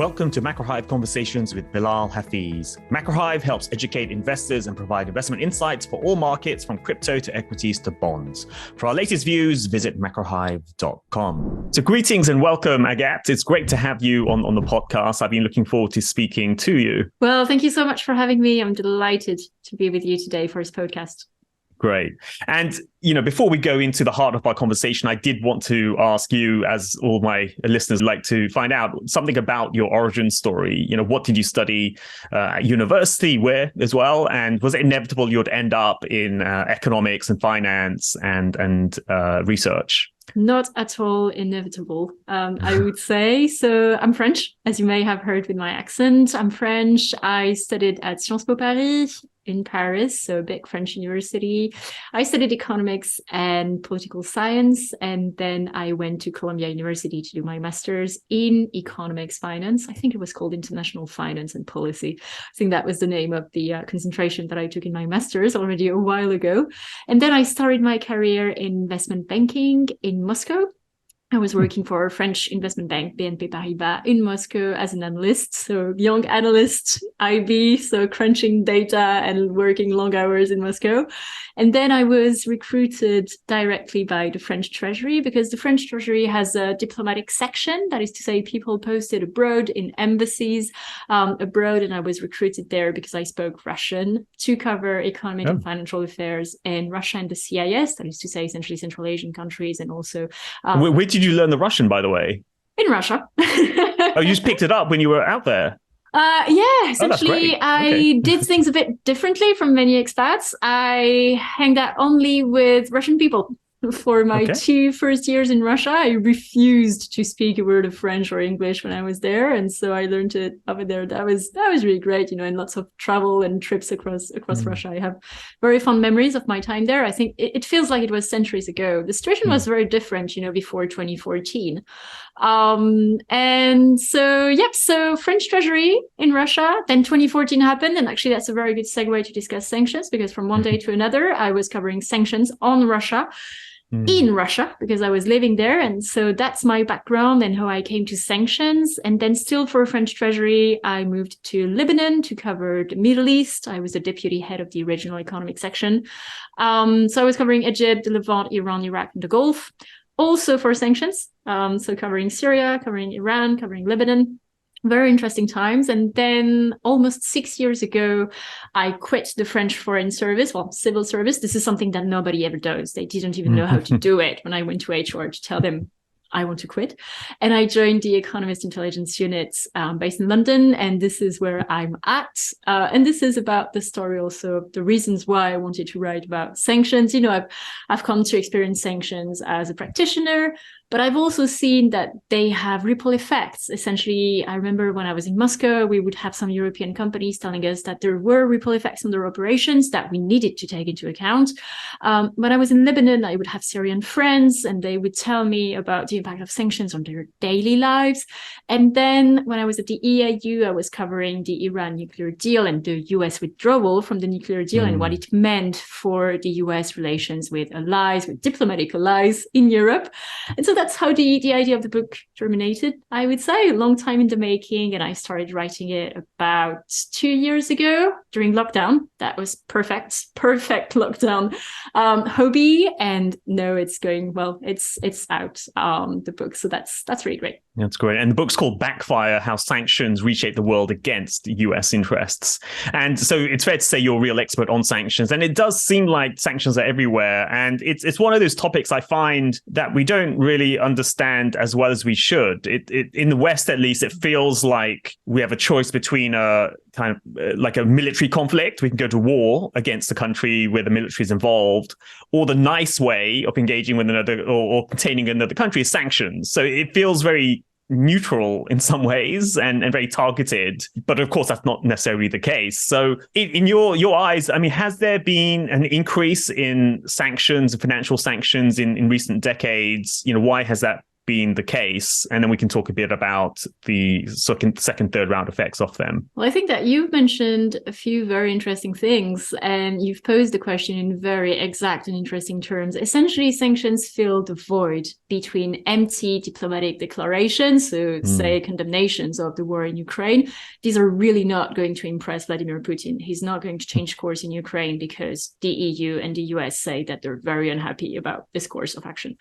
Welcome to MacroHive Conversations with Bilal Hafiz. MacroHive helps educate investors and provide investment insights for all markets from crypto to equities to bonds. For our latest views, visit macrohive.com. So greetings and welcome, Agathe. It's great to have you on the podcast. I've been looking forward to speaking to you. Well, thank you so much for having me. I'm delighted to be with you today for this podcast. Great. And, before we go into the heart of our conversation, I did want to ask you, as all my listeners like to find out, something about your origin story. What did you study at university, where as well? And was it inevitable you'd end up in economics and finance and research? Not at all inevitable, I would say. So I'm French, as you may have heard with my accent. I'm French. I studied at Sciences Po Paris in Paris, so a big French university. I studied economics and political science, and then I went to Columbia University to do my master's in economics finance. I think it was called International Finance and Policy. I think that was the name of the concentration that I took in my master's already a while ago. And then I started my career in investment banking in Moscow. I was working for a French investment bank, BNP Paribas, in Moscow as an analyst. So young analyst, IB, so crunching data and working long hours in Moscow. And then I was recruited directly by the French Treasury because the French Treasury has a diplomatic section. That is to say, people posted abroad in embassies abroad. And I was recruited there because I spoke Russian to cover economic and financial affairs in Russia and the CIS. That is to say, essentially Central Asian countries and also... Where did you learn the Russian, by the way? In Russia. Oh, you just picked it up when you were out there? Essentially, I did things a bit differently from many expats. I hanged out only with Russian people. For my 2 first years in Russia, I refused to speak a word of French or English when I was there. And so I learned it over there. That was really great, and lots of travel and trips across Russia. I have very fond memories of my time there. I think it feels like it was centuries ago. The situation was very different, before 2014. So French Treasury in Russia, then 2014 happened. And actually, that's a very good segue to discuss sanctions, because from one day to another, I was covering sanctions on Russia. In Russia, because I was living there. And so that's my background and how I came to sanctions. And then still for French Treasury, I moved to Lebanon to cover the Middle East. I was the deputy head of the regional economic section. So I was covering Egypt, the Levant, Iran, Iraq, and the Gulf. Also for sanctions. So covering Syria, covering Iran, covering Lebanon. Very interesting times. And then almost 6 years ago, I quit the French Foreign Service, civil service. This is something that nobody ever does. They didn't even know how to do it when I went to HR to tell them I want to quit. And I joined the Economist intelligence unit based in London. And this is where I'm at. And this is about the story also of the reasons why I wanted to write about sanctions. I've come to experience sanctions as a practitioner, but I've also seen that they have ripple effects. Essentially, I remember when I was in Moscow, we would have some European companies telling us that there were ripple effects on their operations that we needed to take into account. When I was in Lebanon, I would have Syrian friends, and they would tell me about the impact of sanctions on their daily lives. And then when I was at the EAU, I was covering the Iran nuclear deal and the US withdrawal from the nuclear deal and what it meant for the US relations with allies, with diplomatic allies in Europe. And so that's how the idea of the book germinated, I would say, a long time in the making. And I started writing it about 2 years ago during lockdown. That was perfect lockdown hobby. And no, it's going well. It's out, the book. So that's really great. That's great. And the book's called Backfire, How Sanctions Reshape the World Against US Interests. And so it's fair to say you're a real expert on sanctions. And it does seem like sanctions are everywhere. And it's one of those topics I find that we don't really understand as well as we should. In the West, at least, it feels like we have a choice between a kind of like a military conflict. We can go to war against a country where the military is involved, or the nice way of engaging with another or containing another country is sanctions. So it feels very neutral in some ways and very targeted. But of course, that's not necessarily the case. So in your eyes, I mean, has there been an increase in sanctions, financial sanctions in recent decades? Why has that been the case? And then we can talk a bit about the second, third round effects of them. Well, I think that you've mentioned a few very interesting things, and you've posed the question in very exact and interesting terms. Essentially, sanctions fill the void between empty diplomatic declarations, so say condemnations of the war in Ukraine. These are really not going to impress Vladimir Putin. He's not going to change course in Ukraine because the EU and the US say that they're very unhappy about this course of action.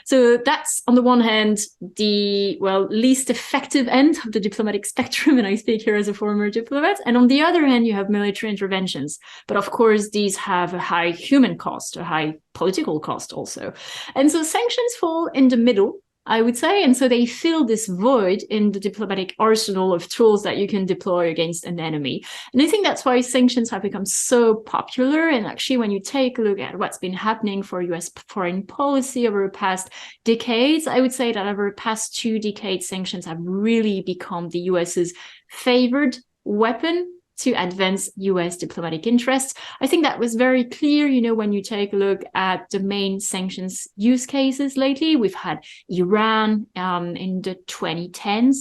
So that's, on the one hand, the least effective end of the diplomatic spectrum, and I speak here as a former diplomat. And on the other hand, you have military interventions. But of course, these have a high human cost, a high political cost also. And so sanctions fall in the middle, I would say. And so they fill this void in the diplomatic arsenal of tools that you can deploy against an enemy. And I think that's why sanctions have become so popular. And actually, when you take a look at what's been happening for US foreign policy over the past decades, I would say that over the past 2 decades, sanctions have really become the US's favored weapon to advance US diplomatic interests. I think that was very clear, when you take a look at the main sanctions use cases lately. We've had Iran in the 2010s.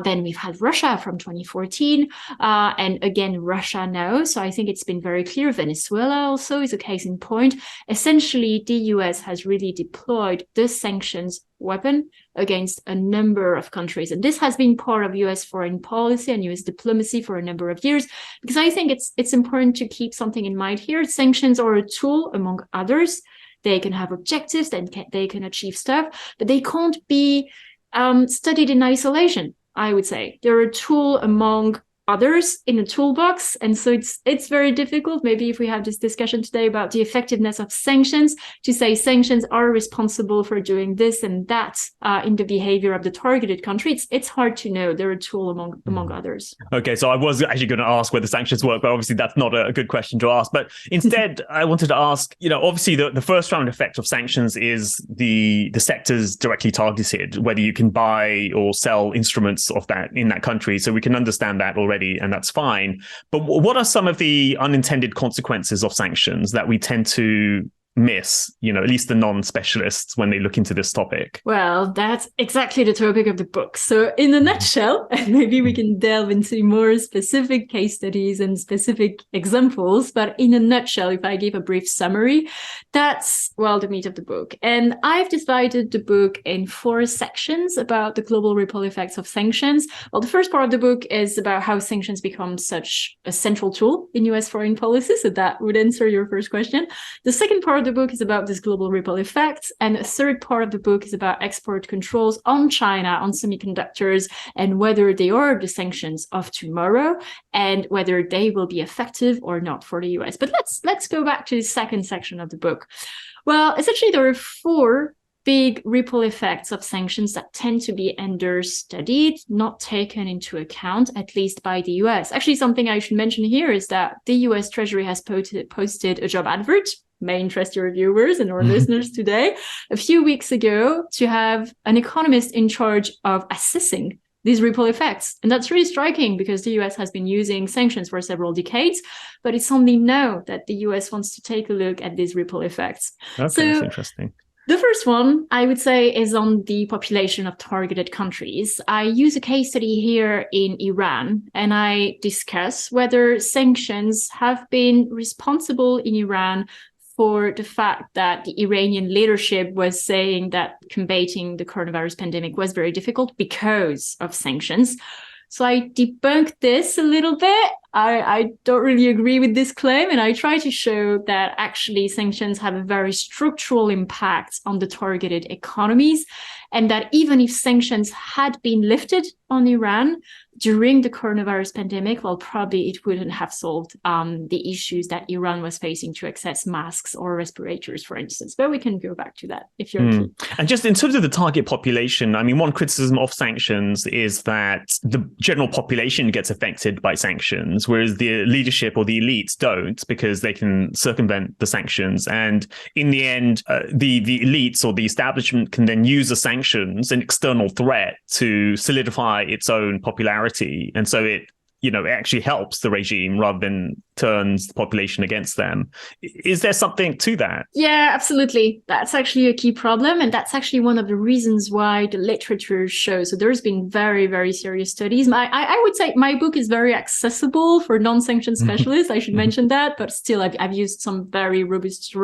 Then we've had Russia from 2014. And again, Russia now. So I think it's been very clear. Venezuela also is a case in point. Essentially, the US has really deployed the sanctions weapon against a number of countries. And this has been part of US foreign policy and US diplomacy for a number of years, because I think it's important to keep something in mind here. Sanctions are a tool among others. They can have objectives, they can achieve stuff, but they can't be studied in isolation, I would say. They're a tool among others in a toolbox. And so it's very difficult, maybe if we have this discussion today about the effectiveness of sanctions, to say sanctions are responsible for doing this and that in the behavior of the targeted country. It's hard to know. They're a tool among others. Okay, so I was actually going to ask whether sanctions work, but obviously that's not a good question to ask. But instead, I wanted to ask, obviously the first round effect of sanctions is the sectors directly targeted, whether you can buy or sell instruments of that in that country. So we can understand that already, and that's fine. But what are some of the unintended consequences of sanctions that we tend to miss, at least the non-specialists when they look into this topic? Well, that's exactly the topic of the book. So in a nutshell, and maybe we can delve into more specific case studies and specific examples, but in a nutshell, if I give a brief summary, that's, the meat of the book. And I've divided the book in 4 sections about the global ripple effects of sanctions. Well, the first part of the book is about how sanctions become such a central tool in US foreign policy. So that would answer your first question. The second part of the book is about this global ripple effect. And the third part of the book is about export controls on China, on semiconductors, and whether they are the sanctions of tomorrow and whether they will be effective or not for the US. But let's go back to the second section of the book. Well, essentially, there are 4 big ripple effects of sanctions that tend to be understudied, not taken into account, at least by the US. Actually, something I should mention here is that the US Treasury has posted a job advert, may interest your viewers and our listeners today, a few weeks ago, to have an economist in charge of assessing these ripple effects. And that's really striking because the US has been using sanctions for several decades, but it's only now that the US wants to take a look at these ripple effects. Okay, that's interesting. The first one, I would say, is on the population of targeted countries. I use a case study here in Iran, and I discuss whether sanctions have been responsible in Iran for the fact that the Iranian leadership was saying that combating the coronavirus pandemic was very difficult because of sanctions. So I debunked this a little bit. I don't really agree with this claim, and I try to show that actually sanctions have a very structural impact on the targeted economies, and that even if sanctions had been lifted on Iran during the coronavirus pandemic, well, probably it wouldn't have solved the issues that Iran was facing to access masks or respirators, for instance. But we can go back to that if you're keen. And just in terms of the target population, I mean, one criticism of sanctions is that the general population gets affected by sanctions, whereas the leadership or the elites don't, because they can circumvent the sanctions. And in the end, the elites or the establishment can then use the sanctions, an external threat, to solidify its own popularity. And so it actually helps the regime rather than turns the population against them. Is there something to that? Yeah, absolutely. That's actually a key problem. And that's actually one of the reasons why the literature shows. So there's been very, very serious studies. I would say my book is very accessible for non-sanctioned specialists. I should mention that. But still, I've used some very robust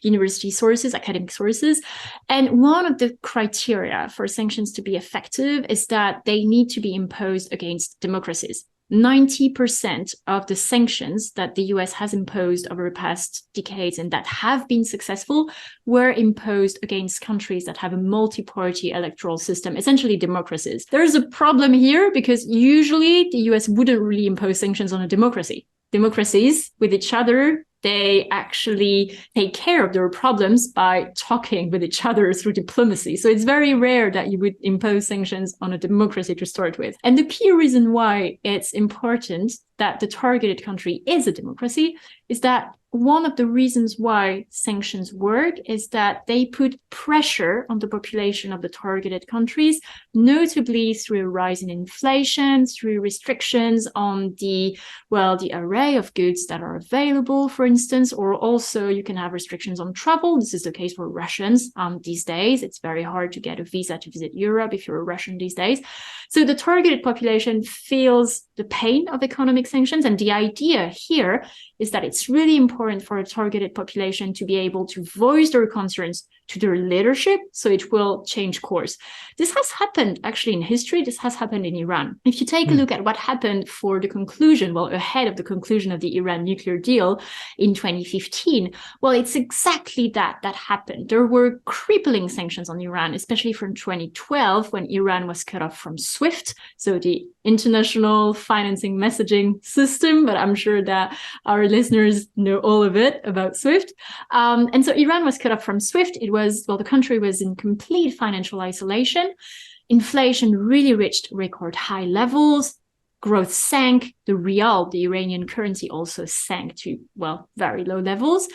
university sources, academic sources. And one of the criteria for sanctions to be effective is that they need to be imposed against democracies. 90% of the sanctions that the US has imposed over the past decades and that have been successful were imposed against countries that have a multi-party electoral system, essentially democracies. There's a problem here because usually the US wouldn't really impose sanctions on a democracy. Democracies with each other, they actually take care of their problems by talking with each other through diplomacy. So it's very rare that you would impose sanctions on a democracy to start with. And the key reason why it's important that the targeted country is a democracy is that one of the reasons why sanctions work is that they put pressure on the population of the targeted countries, notably through a rise in inflation, through restrictions on the array of goods that are available, for instance, or also you can have restrictions on travel. This is the case for Russians these days. It's very hard to get a visa to visit Europe if you're a Russian these days. So the targeted population feels the pain of economic sanctions. And the idea here is that it's really important for a targeted population to be able to voice their concerns to their leadership, so it will change course. This has happened actually in history. This has happened in Iran. If you take a look at what happened for the conclusion, ahead of the conclusion of the Iran nuclear deal in 2015, it's exactly that happened. There were crippling sanctions on Iran, especially from 2012 when Iran was cut off from SWIFT, so the international financing messaging system, but I'm sure that our listeners know all of it about SWIFT. And so Iran was cut off from SWIFT. The country was in complete financial isolation. Inflation really reached record high levels. Growth sank. The rial, the Iranian currency, also sank to, very low levels.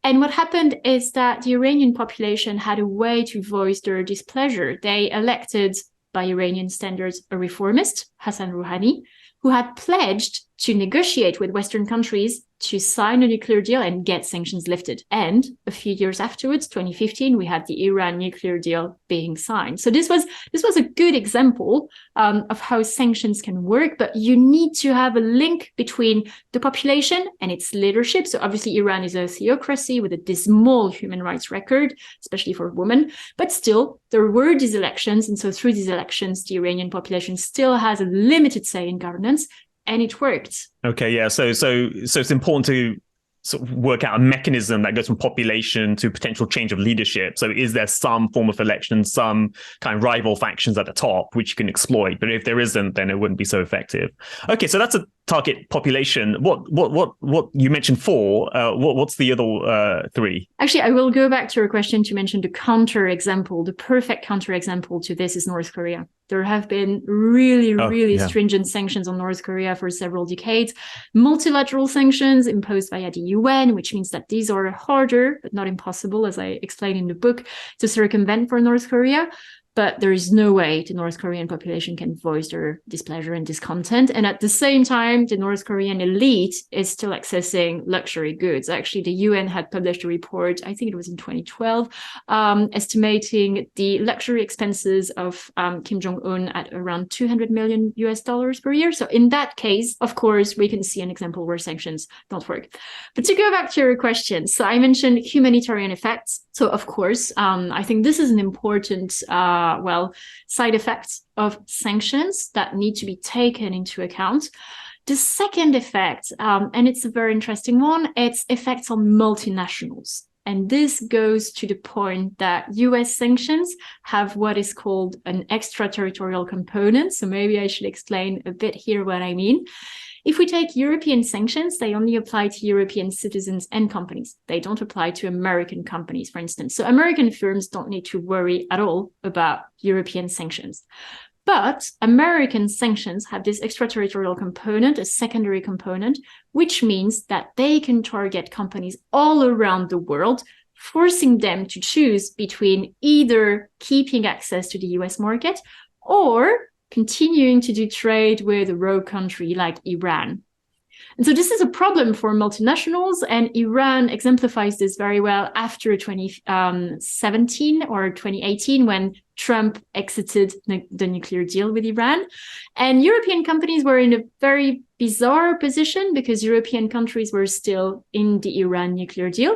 And what happened is that the Iranian population had a way to voice their displeasure. They elected, by Iranian standards, a reformist, Hassan Rouhani, who had pledged to negotiate with Western countries to sign a nuclear deal and get sanctions lifted. And a few years afterwards, 2015, we had the Iran nuclear deal being signed. So this was a good example of how sanctions can work, but you need to have a link between the population and its leadership. So obviously Iran is a theocracy with a dismal human rights record, especially for women, but still there were these elections. And so through these elections, the Iranian population still has a limited say in governance. And it worked. Okay, yeah. So it's important to sort of work out a mechanism that goes from population to potential change of leadership. So is there some form of election, some kind of rival factions at the top, which you can exploit? But if there isn't, then it wouldn't be so effective. Okay, so that's a target population. What you mentioned four. What's the other three? Actually, I will go back to your question to mention the counterexample. The perfect counterexample to this is North Korea. There have been really stringent sanctions on North Korea for several decades. Multilateral sanctions imposed via the UN, which means that these are harder, but not impossible, as I explain in the book, to circumvent for North Korea. But there is no way the North Korean population can voice their displeasure and discontent. And at the same time, the North Korean elite is still accessing luxury goods. Actually, the UN had published a report, I think it was in 2012, estimating the luxury expenses of Kim Jong-un at around $200 million per year. So in that case, of course, we can see an example where sanctions don't work. But to go back to your question, so I mentioned humanitarian effects. So of course, I think this is an important side effect of sanctions that need to be taken into account. The second effect, and it's a very interesting one, it's effects on multinationals. And this goes to the point that US sanctions have what is called an extraterritorial component. So maybe I should explain a bit here what I mean. If we take European sanctions, they only apply to European citizens and companies. They don't apply to American companies, for instance. So American firms don't need to worry at all about European sanctions. But American sanctions have this extraterritorial component, a secondary component, which means that they can target companies all around the world, forcing them to choose between either keeping access to the US market or continuing to do trade with a rogue country like Iran. And so this is a problem for multinationals, and Iran exemplifies this very well after 2017 or 2018 when Trump exited the nuclear deal with Iran. And European companies were in a very bizarre position because European countries were still in the Iran nuclear deal,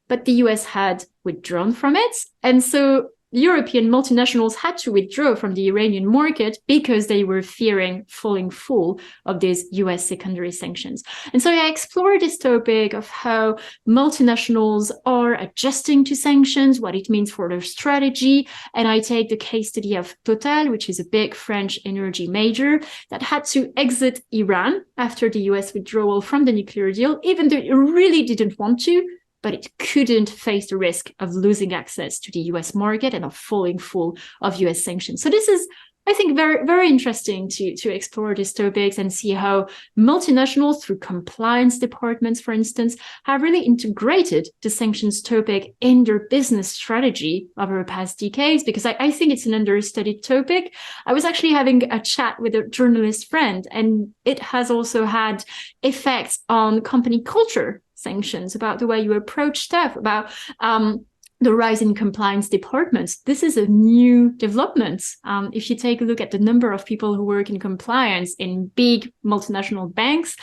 but the US had withdrawn from it. And so European multinationals had to withdraw from the Iranian market because they were fearing falling full of these US secondary sanctions. And so I explored this topic of how multinationals are adjusting to sanctions, what it means for their strategy. And I take the case study of Total, which is a big French energy major that had to exit Iran after the US withdrawal from the nuclear deal, even though it really didn't want to, but it couldn't face the risk of losing access to the US market and of falling full of US sanctions. So this is, I think, very, very interesting to explore these topics and see how multinationals, through compliance departments, for instance, have really integrated the sanctions topic in their business strategy over the past decades, because I think it's an understudied topic. I was actually having a chat with a journalist friend, and it has also had effects on company culture. Sanctions, about the way you approach stuff, about the rise in compliance departments. This is a new development. If you take a look at the number of people who work in compliance in big multinational banks,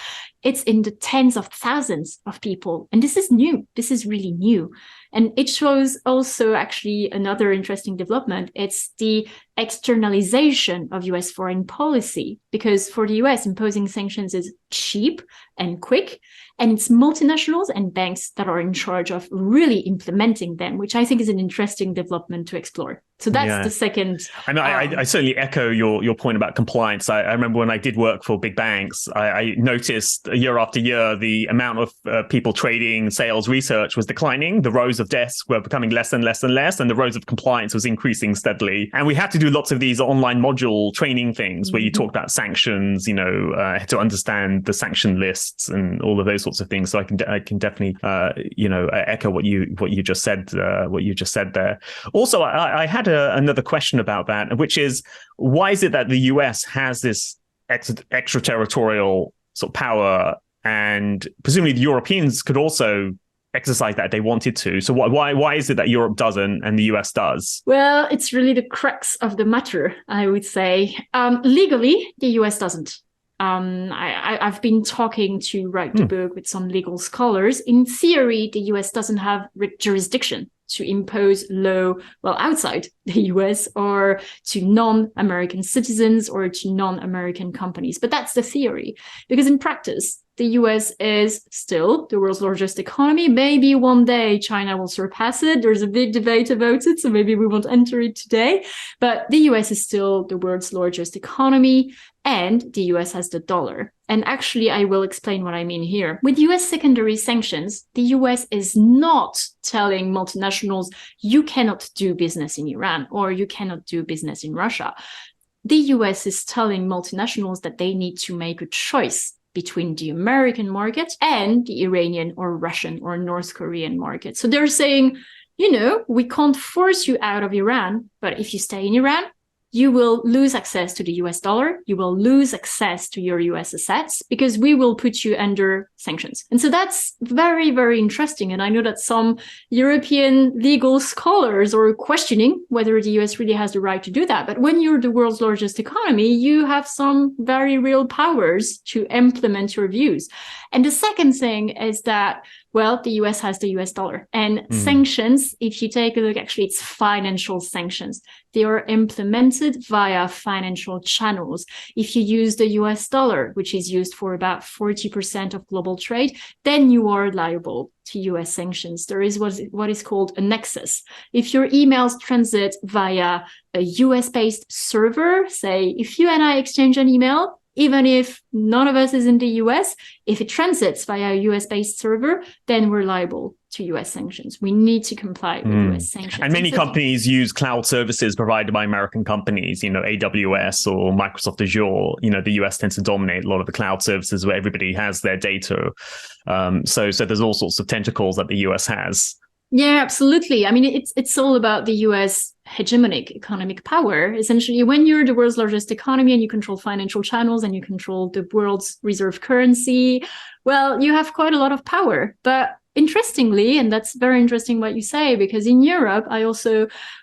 it's in the tens of thousands of people. And this is new. This is really new. And it shows also actually another interesting development. It's the externalization of US foreign policy, because for the US, imposing sanctions is cheap and quick, and it's multinationals and banks that are in charge of really implementing them, which I think is an interesting development to explore. So that's the second. And I certainly echo your point about compliance. I remember when I did work for big banks, I noticed year after year, the amount of people trading, sales, research was declining. The rows of desks were becoming less and less and less, and the rows of compliance was increasing steadily. And we had to do lots of these online module training things where you talk about sanctions, to understand the sanction lists and all of those sorts of things. So I can definitely, echo what you just said there. Also, I had another question about that, which is, why is it that the US has this extraterritorial sort of power, and presumably the Europeans could also exercise that if they wanted to? So why is it that Europe doesn't and the US does? Well, it's really the crux of the matter, I would say. Legally, the US doesn't. I've been talking to write the book with some legal scholars. In theory, the US doesn't have jurisdiction to impose law, outside the US or to non-American citizens or to non-American companies. But that's the theory, because in practice, the US is still the world's largest economy. Maybe one day China will surpass it. There's a big debate about it, so maybe we won't enter it today. But the US is still the world's largest economy, and the US has the dollar. And actually, I will explain what I mean here. With US secondary sanctions, the US is not telling multinationals, you cannot do business in Iran or you cannot do business in Russia. The US is telling multinationals that they need to make a choice between the American market and the Iranian or Russian or North Korean market. So they're saying, we can't force you out of Iran, but if you stay in Iran, you will lose access to the US dollar, you will lose access to your US assets, because we will put you under sanctions. And so that's very, very interesting. And I know that some European legal scholars are questioning whether the US really has the right to do that. But when you're the world's largest economy, you have some very real powers to implement your views. And the second thing is that, the US has the US dollar, and sanctions, if you take a look, actually it's financial sanctions. They are implemented via financial channels. If you use the US dollar, which is used for about 40% of global trade, then you are liable to US sanctions. There is what is called a nexus. If your emails transit via a US-based server, say if you and I exchange an email, even if none of us is in the US, if it transits via a US-based server, then we're liable to US sanctions. We need to comply with US sanctions. And many companies use cloud services provided by American companies, AWS or Microsoft Azure. The US tends to dominate a lot of the cloud services where everybody has their data. So there's all sorts of tentacles that the US has. Yeah, absolutely. I mean, it's all about the US hegemonic economic power. Essentially, when you're the world's largest economy and you control financial channels and you control the world's reserve currency, well, you have quite a lot of power. But interestingly, and that's very interesting what you say, because in Europe,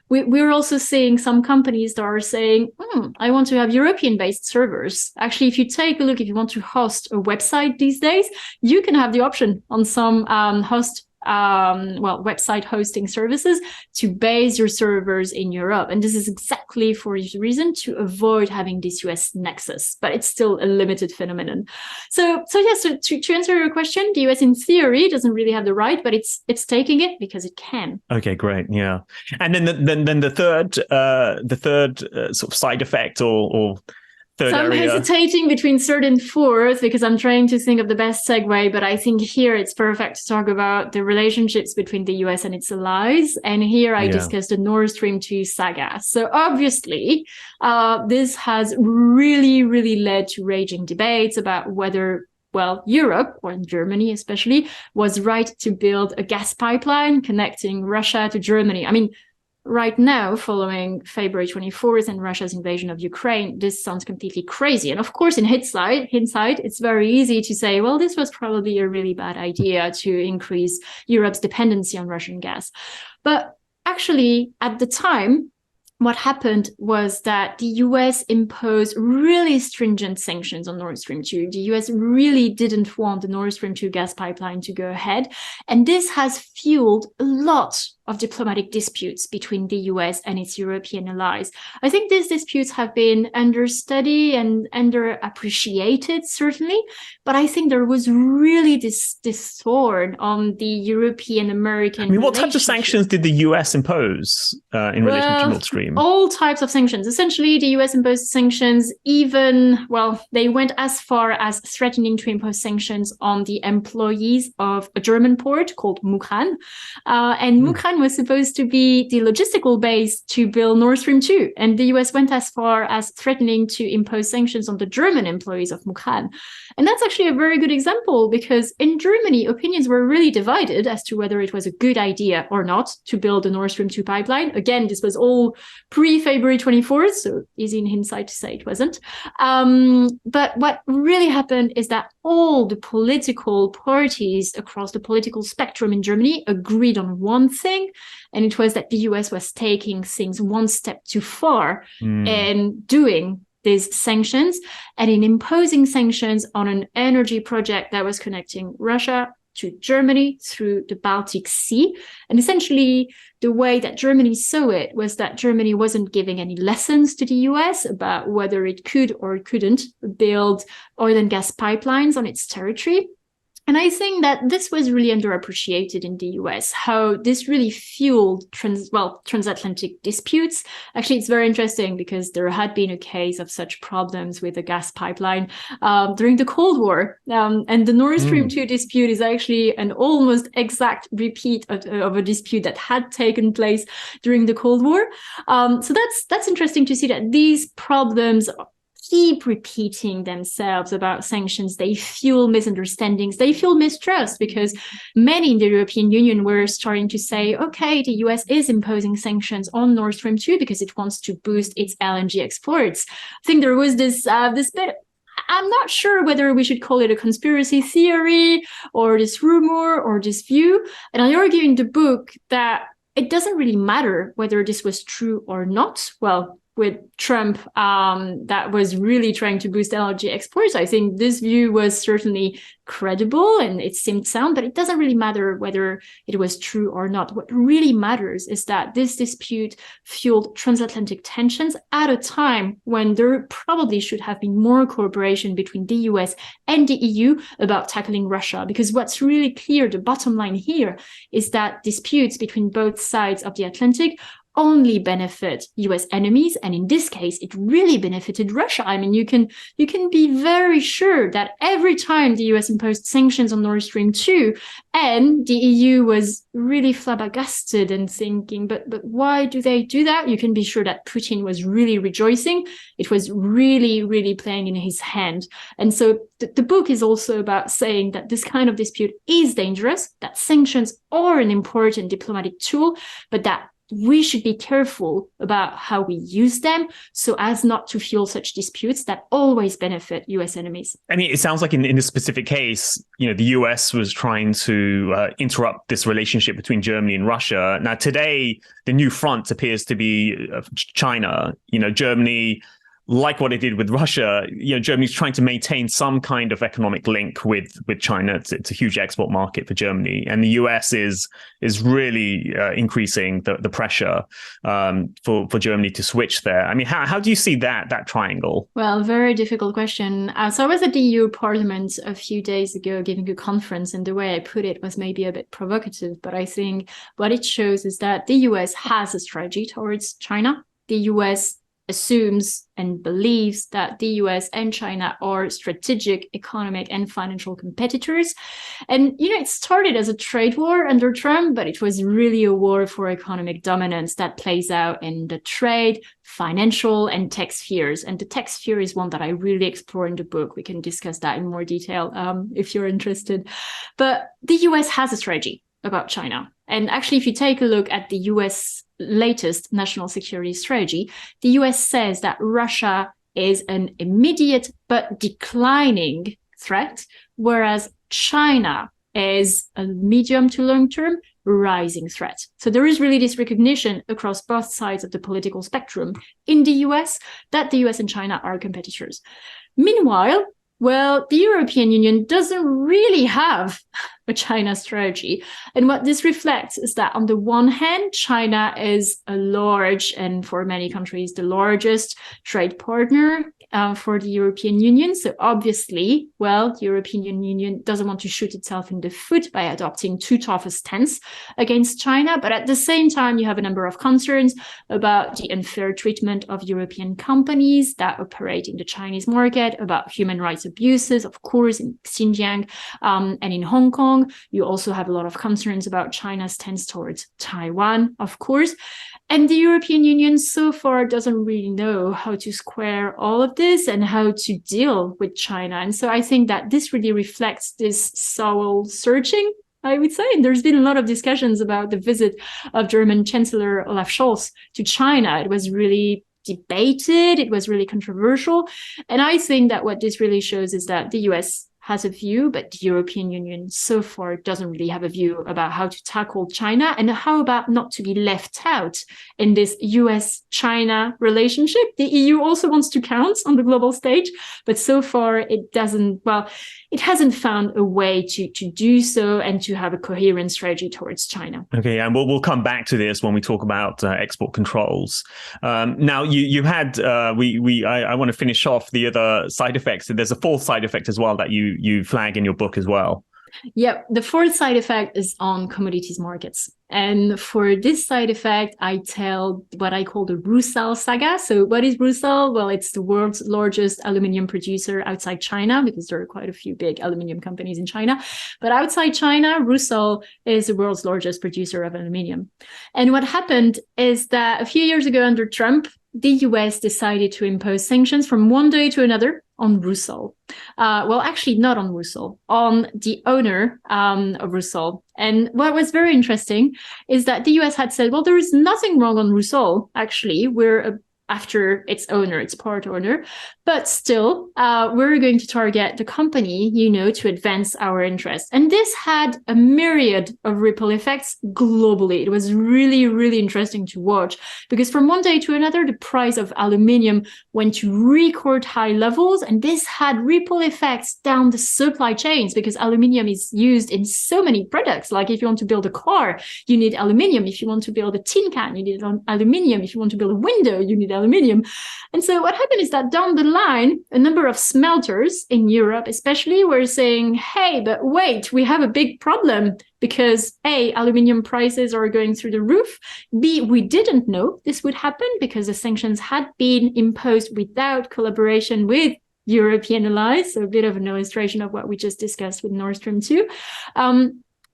we're also seeing some companies that are saying, I want to have European-based servers. Actually, if you take a look, if you want to host a website these days, you can have the option on some website hosting services to base your servers in Europe. And this is exactly for this reason, to avoid having this US nexus, but it's still a limited phenomenon. So to answer your question, the US in theory doesn't really have the right, but it's taking it because it can. Okay, great. Yeah. And then the third sort of side effect or third I'm area. hesitating between third and fourth because I'm trying to think of the best segue, but I think here it's perfect to talk about the relationships between the US and its allies. And here I discussed the Nord Stream 2 saga. So obviously, this has really, really led to raging debates about whether Europe, or Germany especially, was right to build a gas pipeline connecting Russia to Germany. I mean, right now, following February 24th and Russia's invasion of Ukraine, this sounds completely crazy. And of course, in hindsight, it's very easy to say, well, this was probably a really bad idea to increase Europe's dependency on Russian gas. But actually, at the time, what happened was that the US imposed really stringent sanctions on Nord Stream 2. The US really didn't want the Nord Stream 2 gas pipeline to go ahead. And this has fueled a lot of diplomatic disputes between the US and its European allies. I think these disputes have been understudied and underappreciated, certainly, but I think there was really this sword on the European-American I mean, what types of sanctions did the US impose in relation to Nord Stream? All types of sanctions. Essentially, the US imposed sanctions they went as far as threatening to impose sanctions on the employees of a German port called Mukran. And Mukran was supposed to be the logistical base to build Nord Stream 2. And the US went as far as threatening to impose sanctions on the German employees of Mukran. And that's actually a very good example because in Germany, opinions were really divided as to whether it was a good idea or not to build the Nord Stream 2 pipeline. Again, this was all pre-February 24th, so easy in hindsight to say it wasn't. But what really happened is that all the political parties across the political spectrum in Germany agreed on one thing, and it was that the US was taking things one step too far and doing these sanctions and in imposing sanctions on an energy project that was connecting Russia to Germany through the Baltic Sea. And essentially, the way that Germany saw it was that Germany wasn't giving any lessons to the US about whether it could or couldn't build oil and gas pipelines on its territory. And I think that this was really underappreciated in the US, how this really fueled transatlantic disputes. Actually, it's very interesting because there had been a case of such problems with a gas pipeline during the Cold War. And the Nord Stream 2 dispute is actually an almost exact repeat of a dispute that had taken place during the Cold War. So that's interesting to see that these problems keep repeating themselves about sanctions. They fuel misunderstandings. They fuel mistrust because many in the European Union were starting to say, okay, the US is imposing sanctions on Nord Stream 2 because it wants to boost its LNG exports. I think there was this bit, I'm not sure whether we should call it a conspiracy theory or this rumor or this view. And I argue in the book that it doesn't really matter whether this was true or not. Well, with Trump, that was really trying to boost LNG exports. I think this view was certainly credible and it seemed sound, but it doesn't really matter whether it was true or not. What really matters is that this dispute fueled transatlantic tensions at a time when there probably should have been more cooperation between the US and the EU about tackling Russia. Because what's really clear, the bottom line here, is that disputes between both sides of the Atlantic only benefit US enemies, and in this case it really benefited Russia. I mean, you can be very sure that every time the US imposed sanctions on Nord Stream 2 and the EU was really flabbergasted and thinking, but why do they do that? You can be sure that Putin was really rejoicing. It was really, really playing in his hand. And so the book is also about saying that this kind of dispute is dangerous, that sanctions are an important diplomatic tool, but that we should be careful about how we use them so as not to fuel such disputes that always benefit US enemies. I mean, it sounds like in this specific case, the US was trying to interrupt this relationship between Germany and Russia. Now, today, the new front appears to be China. Germany, like what it did with Russia, Germany's trying to maintain some kind of economic link with China. It's a huge export market for Germany, and the US is really increasing the pressure for Germany to switch there. I mean, how do you see that triangle? Well, very difficult question. So I was at the EU Parliament a few days ago giving a conference, and the way I put it was maybe a bit provocative, but I think what it shows is that the US has a strategy towards China. The US assumes and believes that the US and China are strategic economic and financial competitors. And, it started as a trade war under Trump, but it was really a war for economic dominance that plays out in the trade, financial, and tech spheres. And the tech sphere is one that I really explore in the book. We can discuss that in more detail if you're interested. But the US has a strategy about China. And actually, if you take a look at the US latest national security strategy, the US says that Russia is an immediate but declining threat, whereas China is a medium to long-term rising threat. So there is really this recognition across both sides of the political spectrum in the US that the US and China are competitors. Meanwhile, well, the European Union doesn't really have a China strategy. And what this reflects is that on the one hand, China is a large, and for many countries, the largest trade partner for the European Union. So obviously, the European Union doesn't want to shoot itself in the foot by adopting too tough a stance against China. But at the same time, you have a number of concerns about the unfair treatment of European companies that operate in the Chinese market, about human rights abuses, of course, in Xinjiang and in Hong Kong. You also have a lot of concerns about China's stance towards Taiwan, of course. And the European Union so far doesn't really know how to square all of this and how to deal with China. And so I think that this really reflects this soul searching, I would say. And there's been a lot of discussions about the visit of German Chancellor Olaf Scholz to China. It was really debated. It was really controversial. And I think that what this really shows is that the US has a view, but the European Union so far doesn't really have a view about how to tackle China and how about not to be left out in this US-China relationship. The EU also wants to count on the global stage, but so far it hasn't found a way to do so and to have a coherent strategy towards China. Okay, and we'll come back to this when we talk about export controls. Now, you had, I want to finish off the other side effects. There's a fourth side effect as well that you flag in your book as well. Yeah, the fourth side effect is on commodities markets. And for this side effect, I tell what I call the Rusal saga. So what is Rusal? Well, it's the world's largest aluminium producer outside China, because there are quite a few big aluminium companies in China. But outside China, Rusal is the world's largest producer of aluminium. And what happened is that a few years ago under Trump, the US decided to impose sanctions from one day to another on Rusal. Actually, not on Rusal, on the owner of Rusal. And what was very interesting is that the US had said, well, there is nothing wrong on Rusal. Actually, we're after its owner, its part owner. But still, we're going to target the company, to advance our interests. And this had a myriad of ripple effects globally. It was really, really interesting to watch because from one day to another, the price of aluminium went to record high levels. And this had ripple effects down the supply chains because aluminium is used in so many products. Like if you want to build a car, you need aluminium. If you want to build a tin can, you need aluminium. If you want to build a window, you need aluminium. And so what happened is that down the line, a number of smelters in Europe especially were saying, hey, but wait, we have a big problem because A, aluminium prices are going through the roof. B, we didn't know this would happen because the sanctions had been imposed without collaboration with European allies. So a bit of an illustration of what we just discussed with Nord Stream 2.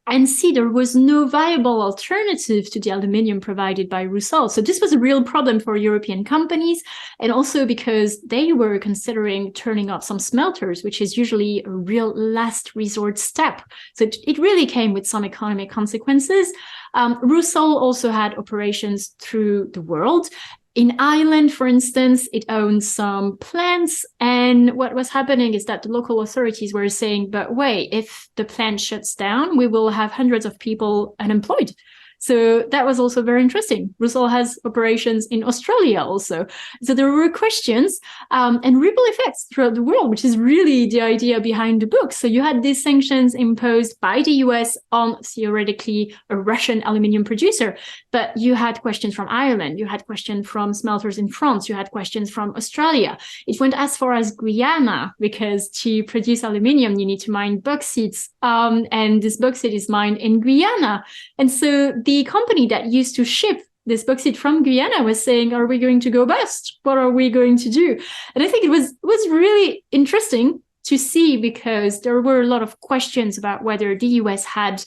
and see there was no viable alternative to the aluminium provided by Rusal. So this was a real problem for European companies, and also because they were considering turning off some smelters, which is usually a real last resort step. So it really came with some economic consequences. Rusal also had operations through the world. In Ireland, for instance, it owned some plants. And what was happening is that the local authorities were saying, but wait, if the plant shuts down, we will have hundreds of people unemployed. So that was also very interesting. Rusal has operations in Australia also. So there were questions and ripple effects throughout the world, which is really the idea behind the book. So you had these sanctions imposed by the US on theoretically a Russian aluminium producer, but you had questions from Ireland, you had questions from smelters in France, you had questions from Australia. It went as far as Guyana, because to produce aluminium, you need to mine bauxite, and this bauxite is mined in Guyana. And so the company that used to ship this bauxite from Guyana was saying, are we going to go bust? What are we going to do? And I think it was really interesting to see, because there were a lot of questions about whether the US had,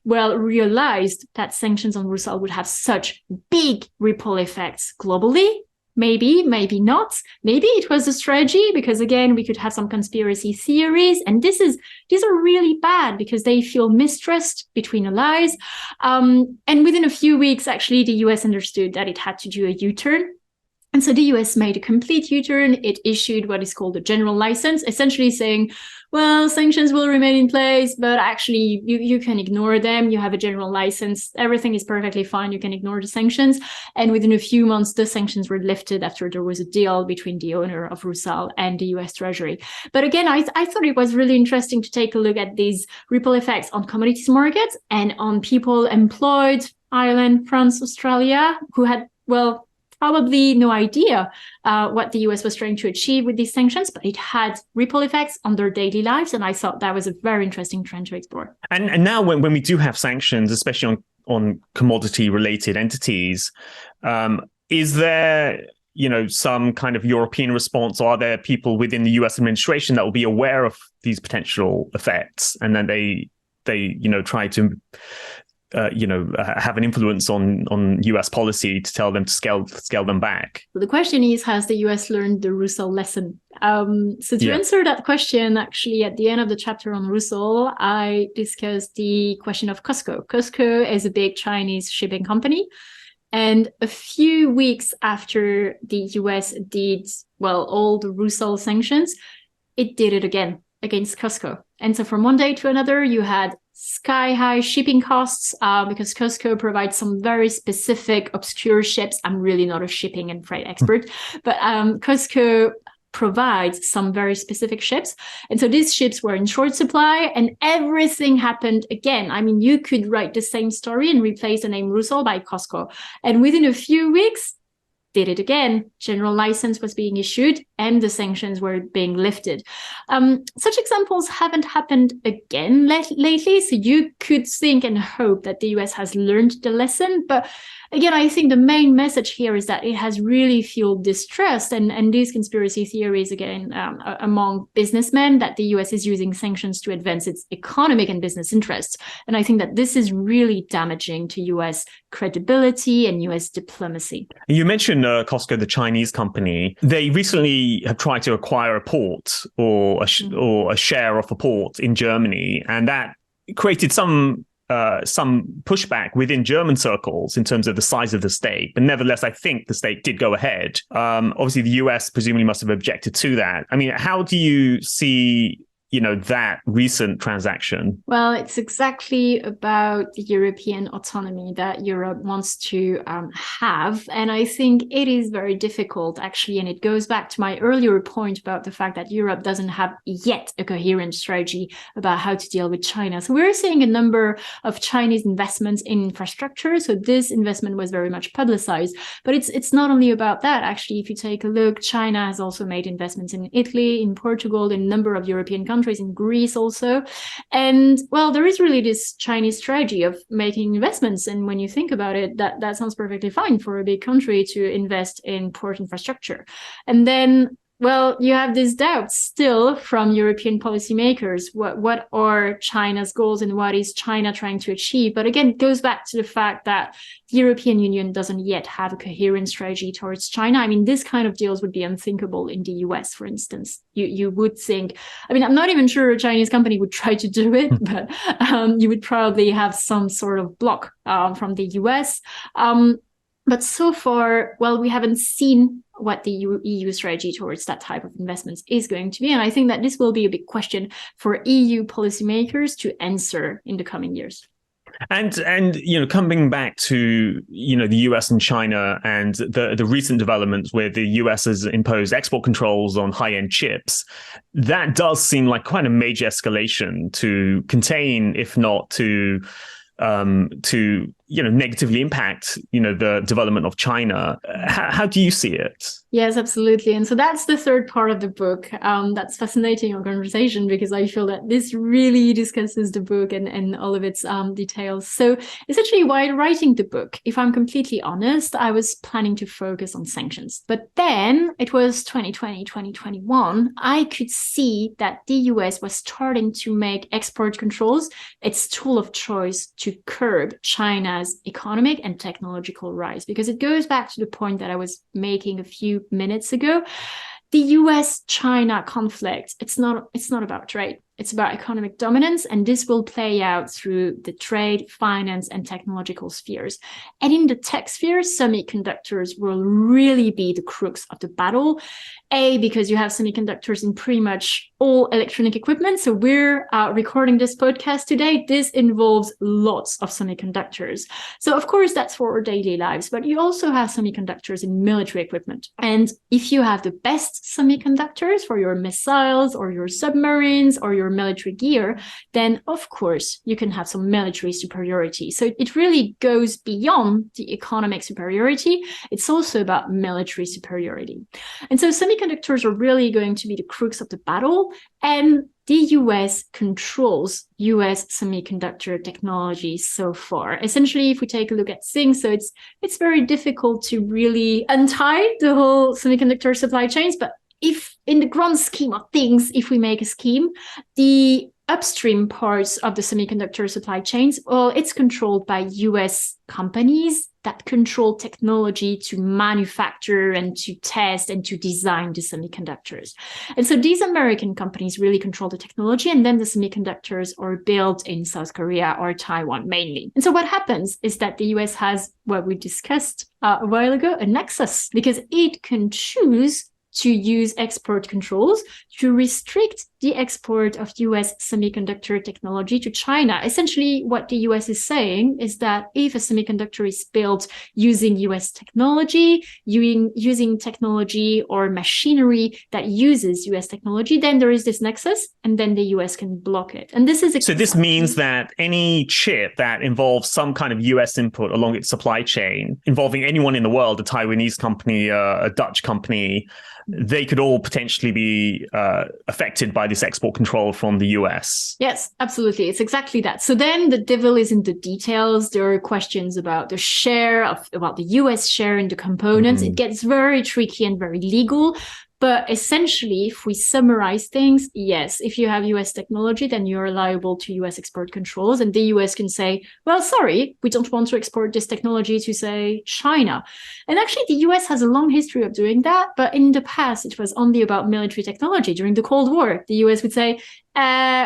well, realized that sanctions on Rusal would have such big ripple effects globally. Maybe, maybe not. Maybe it was a strategy, because again, we could have some conspiracy theories. And these are really bad because they feel mistrust between allies. And within a few weeks, actually, the US understood that it had to do a U-turn. And so the US made a complete U-turn. It issued what is called a general license, essentially saying, well, sanctions will remain in place, but actually you can ignore them. You have a general license. Everything is perfectly fine. You can ignore the sanctions. And within a few months, the sanctions were lifted after there was a deal between the owner of Rusal and the US Treasury. But again, I thought it was really interesting to take a look at these ripple effects on commodities markets and on people employed, Ireland, France, Australia, who had, well, probably no idea what the US was trying to achieve with these sanctions, but it had ripple effects on their daily lives. And I thought that was a very interesting trend to explore. And now when we do have sanctions, especially on commodity-related entities, is there some kind of European response? Or are there people within the US administration that will be aware of these potential effects, and then they try to have an influence on US policy to tell them to scale them back? So the question is, has the US learned the Rusal lesson? So to answer that question, actually, at the end of the chapter on Rusal, I discussed the question of COSCO. COSCO is a big Chinese shipping company. And a few weeks after the US did, well, all the Rusal sanctions, it did it again against COSCO. And so from one day to another, you had sky-high shipping costs because COSCO provides some very specific obscure ships. I'm really not a shipping and freight expert, but COSCO provides some very specific ships. And so these ships were in short supply, and everything happened again. I mean, you could write the same story and replace the name Rusal by COSCO. And within a few weeks, did it again. General license was being issued and the sanctions were being lifted. Such examples haven't happened again lately. So you could think and hope that the US has learned the lesson. But again, I think the main message here is that it has really fueled distrust and these conspiracy theories, again, among businessmen, that the US is using sanctions to advance its economic and business interests. And I think that this is really damaging to US credibility and US diplomacy. You mentioned COSCO, the Chinese company. They recently have tried to acquire a port or a share of a port in Germany, and that created some pushback within German circles in terms of the size of the stake. But nevertheless, I think the stake did go ahead. Obviously, the US presumably must have objected to that. I mean, how do you see that recent transaction? Well, it's exactly about the European autonomy that Europe wants to have. And I think it is very difficult, actually. And it goes back to my earlier point about the fact that Europe doesn't have yet a coherent strategy about how to deal with China. So we're seeing a number of Chinese investments in infrastructure. So this investment was very much publicized. But it's not only about that. Actually, if you take a look, China has also made investments in Italy, in Portugal, in a number of European countries, in Greece also. And well, there is really this Chinese strategy of making investments. And when you think about it, that sounds perfectly fine for a big country to invest in port infrastructure. And then Well, you have these doubts still from European policymakers. What are China's goals and what is China trying to achieve? But again, it goes back to the fact that the European Union doesn't yet have a coherent strategy towards China. I mean, this kind of deals would be unthinkable in the US, for instance. You would think, I mean, I'm not even sure a Chinese company would try to do it, but you would probably have some sort of block from the US. But so far, well, we haven't seen what the EU strategy towards that type of investments is going to be. And I think that this will be a big question for EU policymakers to answer in the coming years. And coming back to the US and China and the recent developments where the US has imposed export controls on high-end chips, that does seem like quite a major escalation to contain, if not to negatively impact the development of China. How do you see it? Yes, absolutely. And so that's the third part of the book. That's fascinating, our conversation, because I feel that this really discusses the book and all of its details. So essentially, while writing the book, if I'm completely honest, I was planning to focus on sanctions. But then it was 2020, 2021. I could see that the US was starting to make export controls its tool of choice to curb China's economic and technological rise, because it goes back to the point that I was making a few minutes ago. The US-China conflict, it's not about trade. It's about economic dominance, and this will play out through the trade, finance, and technological spheres. And in the tech sphere, semiconductors will really be the crux of the battle. Because you have semiconductors in pretty much all electronic equipment. So we're recording this podcast today. This involves lots of semiconductors. So of course, that's for our daily lives, but you also have semiconductors in military equipment. And if you have the best semiconductors for your missiles or your submarines or your military gear, then of course you can have some military superiority. So it really goes beyond the economic superiority. It's also about military superiority. And so semiconductors are really going to be the crux of the battle, and the US controls US semiconductor technology so far. Essentially, if we take a look at things, so it's very difficult to really untie the whole semiconductor supply chains, but if in the grand scheme of things, if we make a scheme, the upstream parts of the semiconductor supply chains, well, it's controlled by US companies that control technology to manufacture and to test and to design the semiconductors. And so these American companies really control the technology, and then the semiconductors are built in South Korea or Taiwan mainly. And so what happens is that the US has, what we discussed a while ago, a nexus, because it can choose to use export controls to restrict the export of US semiconductor technology to China. Essentially, what the US is saying is that if a semiconductor is built using US technology, using technology or machinery that uses US technology, then there is this nexus, and then the US can block it. And this is so this means that any chip that involves some kind of US input along its supply chain, involving anyone in the world, a Taiwanese company, a Dutch company, they could all potentially be affected by this export control from the US. Yes, absolutely. It's exactly that. So then the devil is in the details. There are questions about the about the US share in the components. It gets very tricky and very legal. But essentially, if we summarize things, yes, if you have US technology, then you're liable to US export controls. And the US can say, well, sorry, we don't want to export this technology to, say, China. And actually, the US has a long history of doing that. But in the past, it was only about military technology. During the Cold War, the US would say,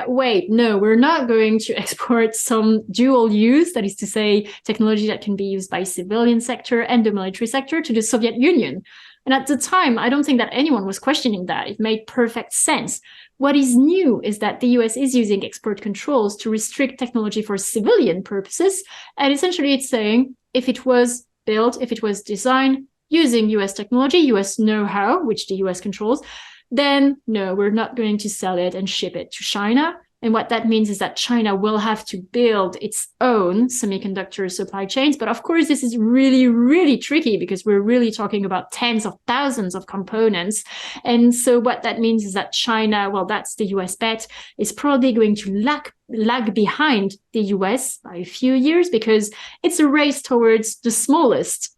wait, no, we're not going to export some dual use, that is to say, technology that can be used by civilian sector and the military sector, to the Soviet Union. And at the time, I don't think that anyone was questioning that. It made perfect sense. What is new is that the US is using export controls to restrict technology for civilian purposes. And essentially, it's saying if it was built, if it was designed using US technology, US know-how, which the US controls, then no, we're not going to sell it and ship it to China. And what that means is that China will have to build its own semiconductor supply chains. But of course, this is really, really tricky because we're really talking about tens of thousands of components. And so what that means is that China, well, that's the US bet, is probably going to lag behind the US by a few years, because it's a race towards the smallest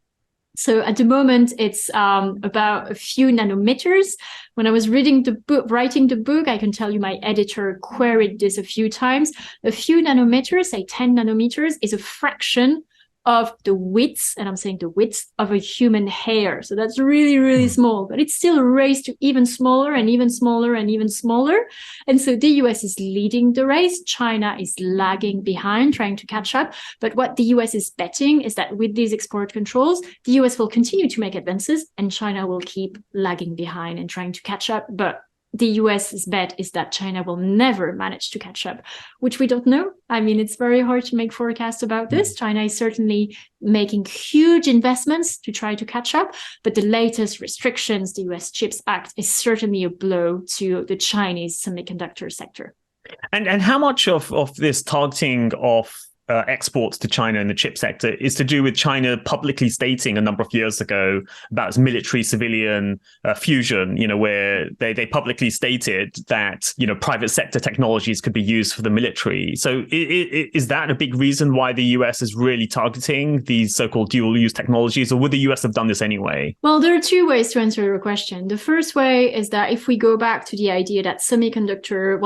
So at the moment, it's about a few nanometers. When I was writing the book, I can tell you my editor queried this a few times. A few nanometers, say 10 nanometers, is a fraction of the width, and I'm saying the width of a human hair. So that's really, really small, but it's still a race to even smaller and even smaller and even smaller. And so the US is leading the race. China is lagging behind, trying to catch up. But what the US is betting is that with these export controls, the US will continue to make advances and China will keep lagging behind and trying to catch up. But the US's bet is that China will never manage to catch up, which we don't know. I mean, it's very hard to make forecasts about this. China is certainly making huge investments to try to catch up, but the latest restrictions, the US CHIPS Act, is certainly a blow to the Chinese semiconductor sector. And how much of this targeting of exports to China in the chip sector is to do with China publicly stating a number of years ago about its military-civilian fusion, where they publicly stated that, private sector technologies could be used for the military. So is that a big reason why the US is really targeting these so-called dual-use technologies, or would the US have done this anyway? Well, there are two ways to answer your question. The first way is that if we go back to the idea that semiconductor,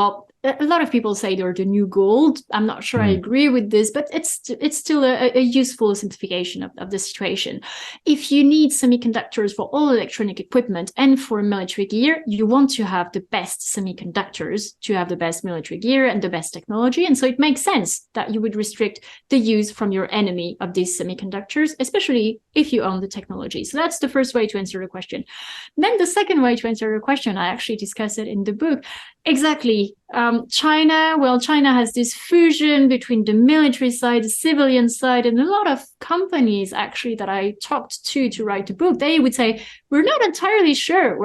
a lot of people say they're the new gold. I'm not sure I agree with this, but it's still a useful simplification of the situation. If you need semiconductors for all electronic equipment and for military gear, you want to have the best semiconductors to have the best military gear and the best technology. And so it makes sense that you would restrict the use from your enemy of these semiconductors, especially if you own the technology. So that's the first way to answer the question. Then the second way to answer your question, I actually discuss it in the book. Exactly. China has this fusion between the military side, the civilian side, and a lot of companies actually that I talked to write the book, they would say, we're not entirely sure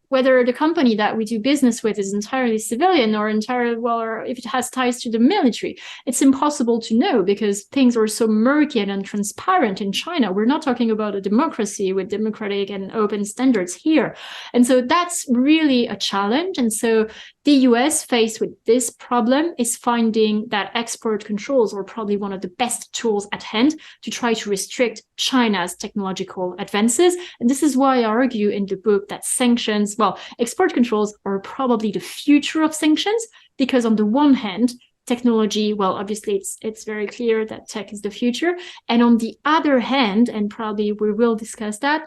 whether the company that we do business with is entirely civilian or or if it has ties to the military. It's impossible to know because things are so murky and untransparent in China. We're not talking about a democracy with democratic and open standards here. And so that's really a challenge. And so the US, faced with this problem, is finding that export controls are probably one of the best tools at hand to try to restrict China's technological advances. And this is why I argue in the book that sanctions, export controls are probably the future of sanctions, because on the one hand, technology, obviously it's very clear that tech is the future. And on the other hand, and probably we will discuss that,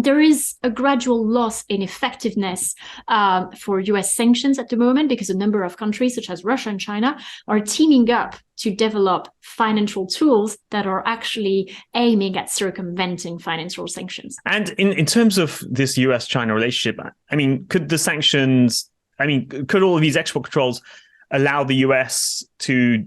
there is a gradual loss in effectiveness for US sanctions at the moment, because a number of countries such as Russia and China are teaming up to develop financial tools that are actually aiming at circumventing financial sanctions. And in terms of this US-China relationship, could the sanctions, could all of these export controls allow the US to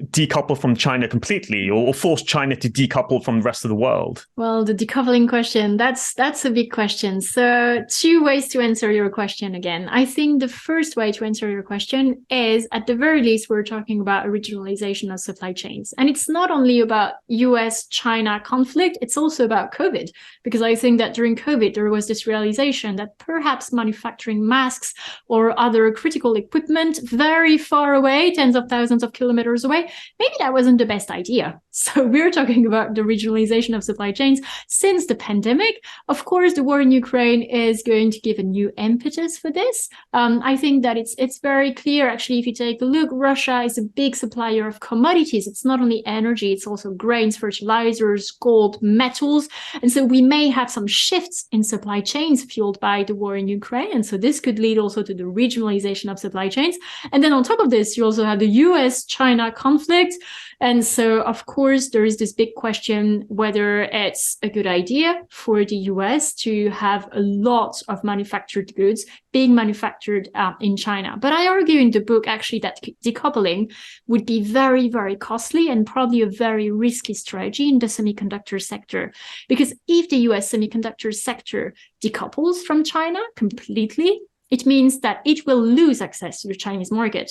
decouple from China completely, or force China to decouple from the rest of the world? Well, the decoupling question, that's a big question. So 2 ways to answer your question again. I think the first way to answer your question is, at the very least, we're talking about a regionalization of supply chains. And it's not only about US-China conflict, it's also about COVID, because I think that during COVID, there was this realization that perhaps manufacturing masks or other critical equipment very far away, tens of thousands of kilometers away, maybe that wasn't the best idea. So we're talking about the regionalization of supply chains since the pandemic. Of course, the war in Ukraine is going to give a new impetus for this. I think that it's very clear, actually, if you take a look, Russia is a big supplier of commodities. It's not only energy, it's also grains, fertilizers, gold, metals. And so we may have some shifts in supply chains fueled by the war in Ukraine. And so this could lead also to the regionalization of supply chains. And then on top of this, you also have the US-China conflict. And so, of course, there is this big question whether it's a good idea for the US to have a lot of manufactured goods being manufactured in China. But I argue in the book, actually, that decoupling would be very, very costly and probably a very risky strategy in the semiconductor sector. Because if the US semiconductor sector decouples from China completely, it means that it will lose access to the Chinese market.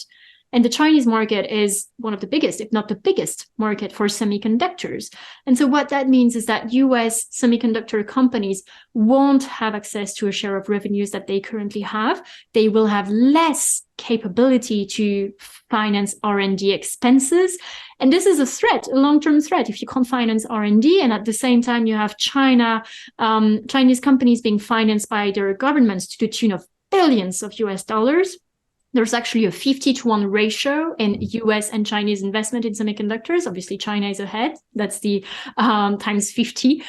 And the Chinese market is one of the biggest, if not the biggest, market for semiconductors. And so what that means is that US semiconductor companies won't have access to a share of revenues that they currently have. They will have less capability to finance R&D expenses. And this is a threat, a long-term threat. If you can't finance R&D and at the same time you have Chinese companies being financed by their governments to the tune of billions of US dollars, there's actually a 50-to-1 ratio in US and Chinese investment in semiconductors. Obviously, China is ahead. That's the times 50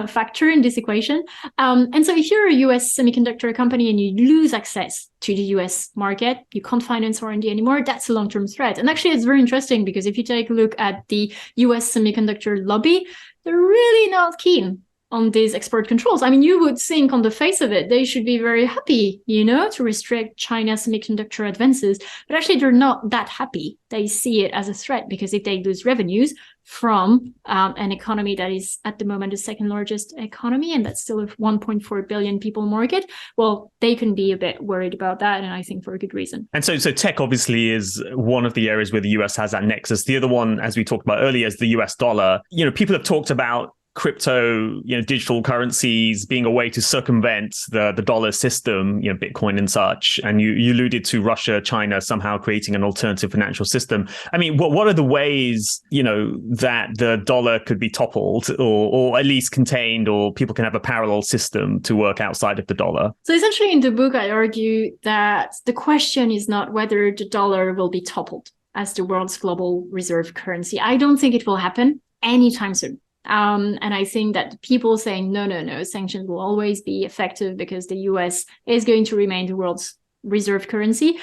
factor in this equation. And so if you're a US semiconductor company and you lose access to the US market, you can't finance R&D anymore, that's a long-term threat. And actually, it's very interesting because if you take a look at the US semiconductor lobby, they're really not keen on these export controls. I mean, you would think on the face of it, they should be very happy, to restrict China's semiconductor advances. But actually, they're not that happy. They see it as a threat because if they lose revenues from an economy that is at the moment the second largest economy, and that's still a 1.4 billion people market, well, they can be a bit worried about that. And I think for a good reason. And so tech obviously is one of the areas where the US has that nexus. The other one, as we talked about earlier, is the US dollar. People have talked about crypto, digital currencies being a way to circumvent the dollar system, Bitcoin and such. And you alluded to Russia, China somehow creating an alternative financial system. I mean, what are the ways, that the dollar could be toppled or at least contained, or people can have a parallel system to work outside of the dollar? So essentially in the book, I argue that the question is not whether the dollar will be toppled as the world's global reserve currency. I don't think it will happen anytime soon. And I think that people saying, no, sanctions will always be effective because the US is going to remain the world's reserve currency.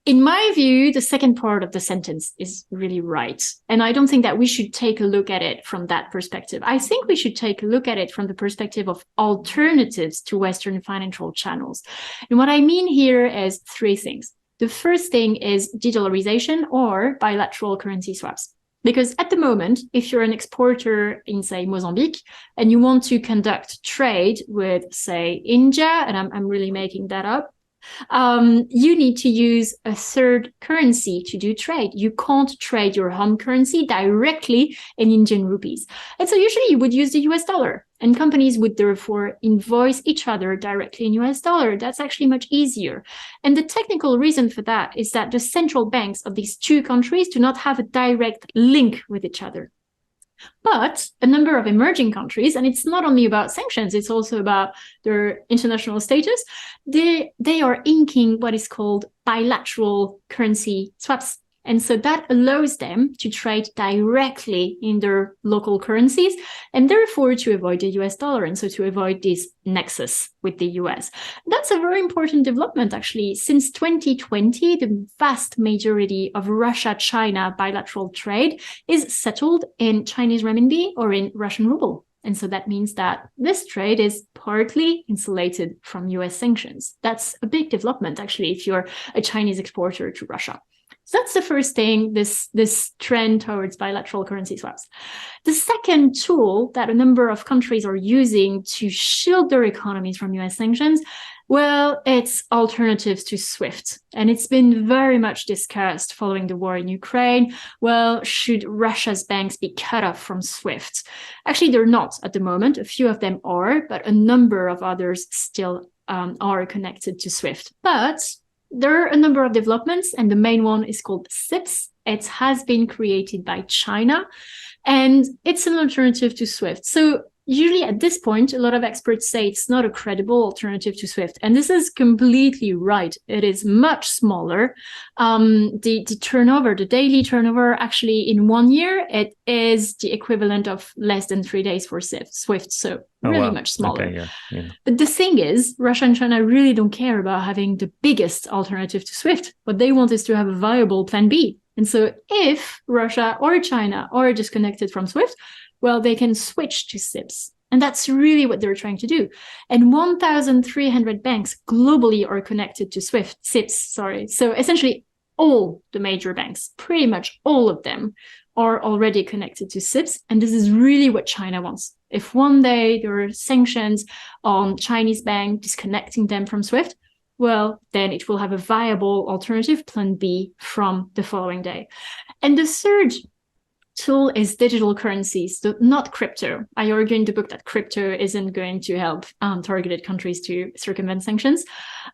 In my view, the second part of the sentence is really right. And I don't think that we should take a look at it from that perspective. I think we should take a look at it from the perspective of alternatives to Western financial channels. And what I mean here is three things. The first thing is de-dollarization or bilateral currency swaps. Because at the moment, if you're an exporter in, say, Mozambique, and you want to conduct trade with, say, India, and I'm really making that up, you need to use a third currency to do trade. You can't trade your home currency directly in Indian rupees. And so usually you would use the US dollar, and companies would therefore invoice each other directly in US dollar. That's actually much easier. And the technical reason for that is that the central banks of these two countries do not have a direct link with each other. But a number of emerging countries, and it's not only about sanctions, it's also about their international status, they are inking what is called bilateral currency swaps. And so that allows them to trade directly in their local currencies and therefore to avoid the US dollar. And so to avoid this nexus with the US. That's a very important development, actually. Since 2020, the vast majority of Russia-China bilateral trade is settled in Chinese renminbi or in Russian ruble. And so that means that this trade is partly insulated from US sanctions. That's a big development, actually, if you're a Chinese exporter to Russia. So that's the first thing, this trend towards bilateral currency swaps. The second tool that a number of countries are using to shield their economies from US sanctions, well, it's alternatives to SWIFT. And it's been very much discussed following the war in Ukraine. Well, should Russia's banks be cut off from SWIFT? Actually, they're not at the moment. A few of them are, but a number of others still are connected to SWIFT. But there are a number of developments, and the main one is called SIPS. It has been created by China, and it's an alternative to SWIFT. So usually at this point, a lot of experts say it's not a credible alternative to SWIFT. And this is completely right. It is much smaller. The turnover, the daily turnover, actually in 1 year, it is the equivalent of less than 3 days for SWIFT. So really much smaller. Okay, yeah. But the thing is, Russia and China really don't care about having the biggest alternative to SWIFT. What they want is to have a viable plan B. And so if Russia or China are disconnected from SWIFT, well, they can switch to SIPS. And that's really what they're trying to do. And 1,300 banks globally are connected to SIPS. So essentially all the major banks, pretty much all of them, are already connected to SIPS. And this is really what China wants. If one day there are sanctions on Chinese banks disconnecting them from SWIFT, well, then it will have a viable alternative, plan B, from the following day. And the third tool is digital currencies, so not crypto. I argue in the book that crypto isn't going to help targeted countries to circumvent sanctions,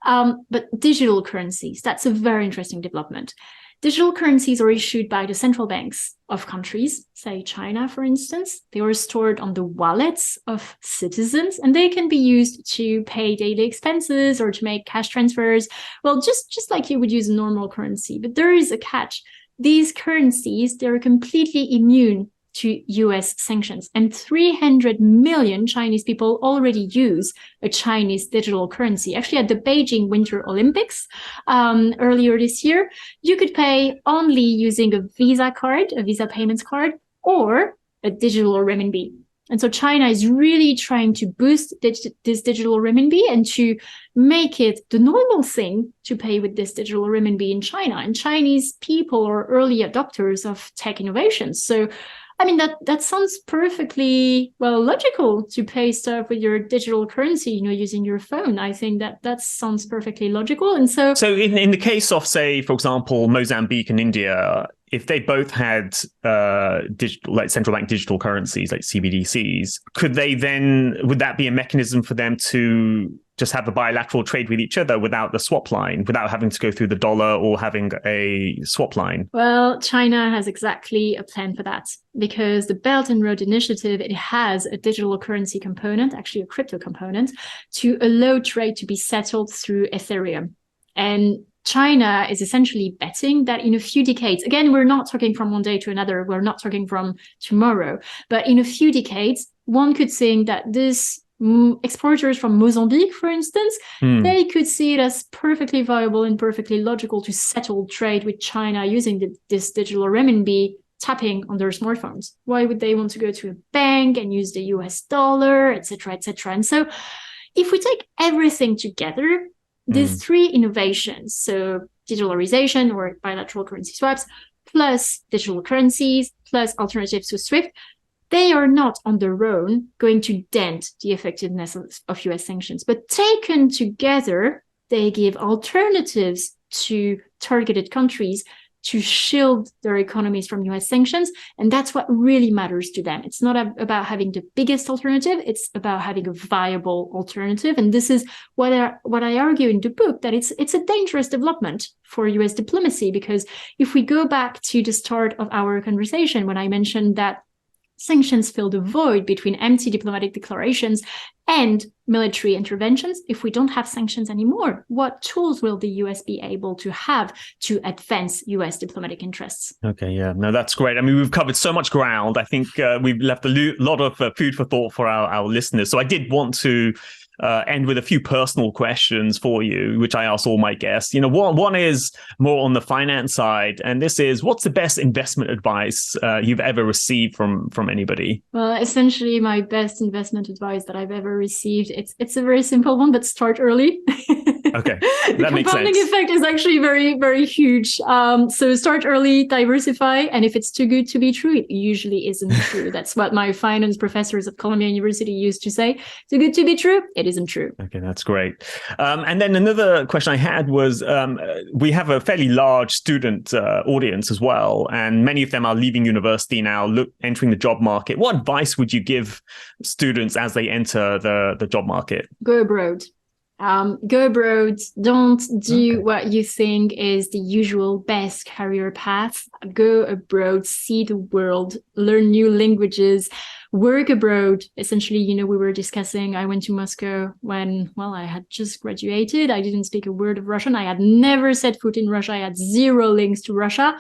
but digital currencies, that's a very interesting development. Digital currencies are issued by the central banks of countries, say China, for instance. They are stored on the wallets of citizens, and they can be used to pay daily expenses or to make cash transfers. Well, just like you would use a normal currency, but there is a catch. These currencies, they're completely immune to US sanctions. And 300 million Chinese people already use a Chinese digital currency. Actually, at the Beijing Winter Olympics earlier this year, you could pay only using a Visa card, a Visa payments card, or a digital renminbi. And so China is really trying to boost this digital renminbi and to make it the normal thing to pay with this digital renminbi in China. And Chinese people are early adopters of tech innovations. So I mean, that sounds perfectly, well, logical to pay stuff with your digital currency, using your phone. I think that sounds perfectly logical. And so in the case of, say, for example, Mozambique and India, if they both had digital, like central bank digital currencies, like CBDCs, would that be a mechanism for them to just have a bilateral trade with each other without the swap line, without having to go through the dollar or having a swap line? Well, China has exactly a plan for that, because the Belt and Road Initiative, it has a digital currency component, actually a crypto component, to allow trade to be settled through Ethereum. And China is essentially betting that in a few decades, again, we're not talking from one day to another, we're not talking from tomorrow, but in a few decades, one could think that this exporters from Mozambique, for instance, they could see it as perfectly viable and perfectly logical to settle trade with China using this digital renminbi tapping on their smartphones. Why would they want to go to a bank and use the US dollar, et cetera, et cetera? And so if we take everything together, these three innovations, so digitalization or bilateral currency swaps, plus digital currencies, plus alternatives to SWIFT, they are not on their own going to dent the effectiveness of US sanctions. But taken together, they give alternatives to targeted countries to shield their economies from US sanctions. And that's what really matters to them. It's not about having the biggest alternative. It's about having a viable alternative. And this is what I argue in the book, that it's a dangerous development for US diplomacy, because if we go back to the start of our conversation, when I mentioned that sanctions fill the void between empty diplomatic declarations and military interventions, if we don't have sanctions anymore, what tools will the US be able to have to advance US diplomatic interests? Okay, yeah, no, that's great. I mean, we've covered so much ground. I think we've left a lot of food for thought for our listeners. So I did want to end with a few personal questions for you, which I ask all my guests. One is more on the finance side, and this is, what's the best investment advice you've ever received from anybody? Well, essentially, my best investment advice that I've ever received, it's a very simple one, but start early. Okay, that makes sense. The compounding effect is actually very, very huge. So start early, diversify, and if it's too good to be true, it usually isn't true. That's what my finance professors at Columbia University used to say. Too good to be true, it isn't true. Okay, that's great. And then another question I had was, we have a fairly large student audience as well, and many of them are leaving university now, entering the job market. What advice would you give students as they enter the job market? Go abroad. Go abroad. Don't do what you think is the usual best career path. Go abroad, see the world, learn new languages, work abroad. Essentially, we were discussing, I went to Moscow when, I had just graduated. I didn't speak a word of Russian. I had never set foot in Russia. I had zero links to Russia.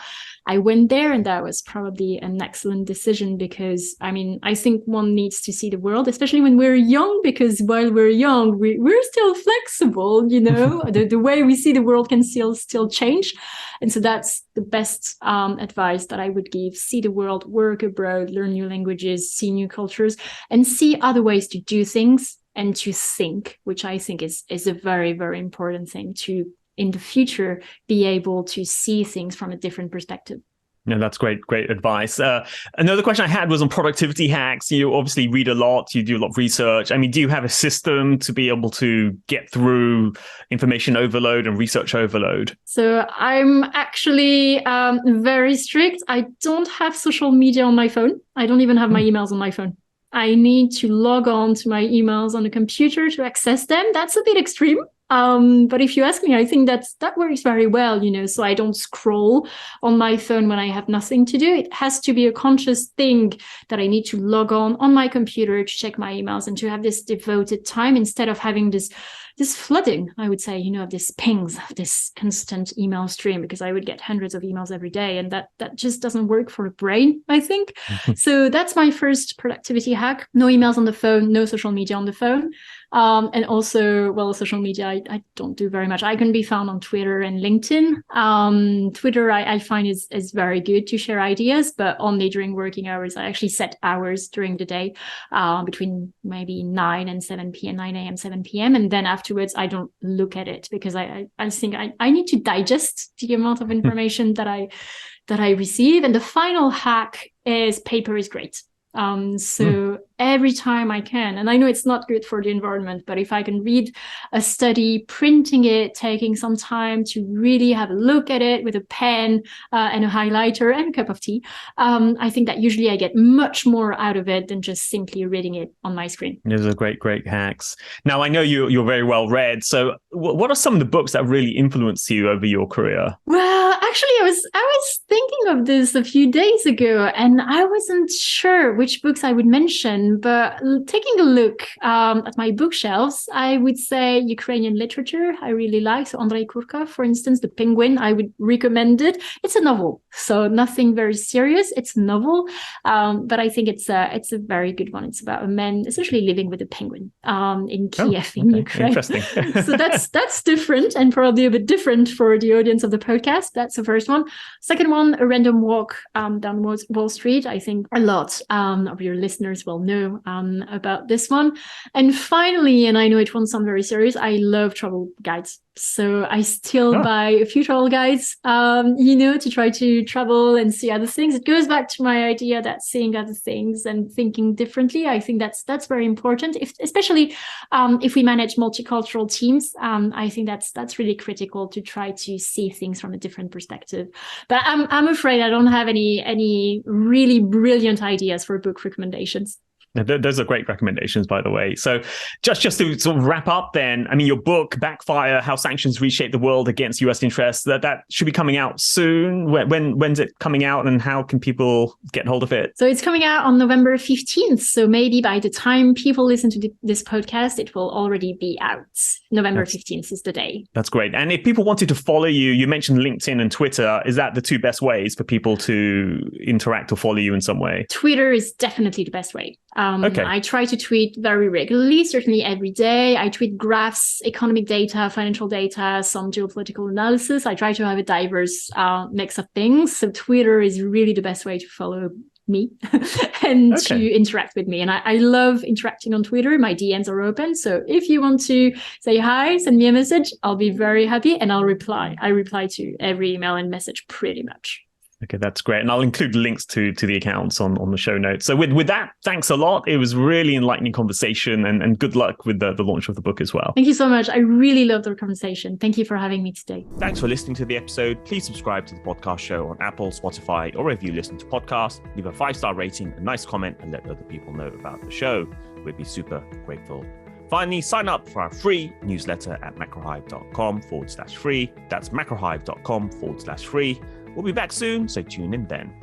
I went there, and that was probably an excellent decision, because, I think one needs to see the world, especially when we're young, because while we're young, we're still flexible, the way we see the world can still change. And so that's the best advice that I would give. See the world, work abroad, learn new languages, see new cultures, and see other ways to do things and to think, which I think is a very, very important thing to, in the future, be able to see things from a different perspective. No, that's great advice. Another question I had was on productivity hacks. You obviously read a lot, you do a lot of research. I mean, do you have a system to be able to get through information overload and research overload? So I'm actually very strict. I don't have social media on my phone. I don't even have my emails on my phone. I need to log on to my emails on the computer to access them. That's a bit extreme. But if you ask me, I think that works very well, so I don't scroll on my phone when I have nothing to do. It has to be a conscious thing that I need to log on my computer to check my emails and to have this devoted time instead of having this flooding, I would say, of this pings, of this constant email stream, because I would get hundreds of emails every day, and that just doesn't work for the brain, I think. So that's my first productivity hack. No emails on the phone, no social media on the phone. And also, well, social media, I don't do very much. I can be found on Twitter and LinkedIn. Twitter, I find is very good to share ideas, but only during working hours. I actually set hours during the day, between maybe 9 and 7 p.m., 9 a.m., 7 p.m. And then afterwards, I don't look at it because I think I need to digest the amount of information that I receive. And the final hack is paper is great. So every time I can, and I know it's not good for the environment, but if I can read a study, printing it, taking some time to really have a look at it with a pen and a highlighter and a cup of tea, I think that usually I get much more out of it than just simply reading it on my screen. Those are great hacks. Now, I know you're very well read. So what are some of the books that really influenced you over your career? Well, actually, I was thinking of this a few days ago, and I wasn't sure which books I would mention. But taking a look at my bookshelves, I would say Ukrainian literature I really like. So Andrei Kurkov, for instance, The Penguin, I would recommend it. It's a novel, so nothing very serious. It's a novel, but I think it's a very good one. It's about a man essentially living with a penguin in Kiev, in Ukraine. Interesting. So that's different, and probably a bit different for the audience of the podcast. That's the first one. Second one, A Random Walk Down Wall Street. I think a lot of your listeners will know about this one. And finally, and I know it won't sound very serious, I love travel guides. So I still buy a few travel guides, to try to travel and see other things. It goes back to my idea that seeing other things and thinking differently. I think that's very important, especially if we manage multicultural teams. I think that's really critical to try to see things from a different perspective. But I'm afraid I don't have any really brilliant ideas for book recommendations. Those are great recommendations, by the way. So just to sort of wrap up then, I mean, your book, Backfire, How Sanctions Reshape the World Against US Interests, that should be coming out soon. When's it coming out, and how can people get hold of it? So it's coming out on November 15th. So maybe by the time people listen to this podcast, it will already be out. November 15th is the day. That's great. And if people wanted to follow you, you mentioned LinkedIn and Twitter. Is that the two best ways for people to interact or follow you in some way? Twitter is definitely the best way. I try to tweet very regularly, certainly every day. I tweet graphs, economic data, financial data, some geopolitical analysis. I try to have a diverse mix of things. So Twitter is really the best way to follow me and to interact with me. And I love interacting on Twitter. My DMs are open. So if you want to say hi, send me a message, I'll be very happy and I'll reply. I reply to every email and message pretty much. Okay, that's great. And I'll include links to the accounts on the show notes. So with that, thanks a lot. It was really enlightening conversation, and good luck with the launch of the book as well. Thank you so much. I really loved our conversation. Thank you for having me today. Thanks for listening to the episode. Please subscribe to the podcast show on Apple, Spotify, or wherever you listen to podcasts. Leave a 5-star rating, a nice comment, and let other people know about the show. We'd be super grateful. Finally, sign up for our free newsletter at macrohive.com/free. That's macrohive.com/free. We'll be back soon, so tune in then.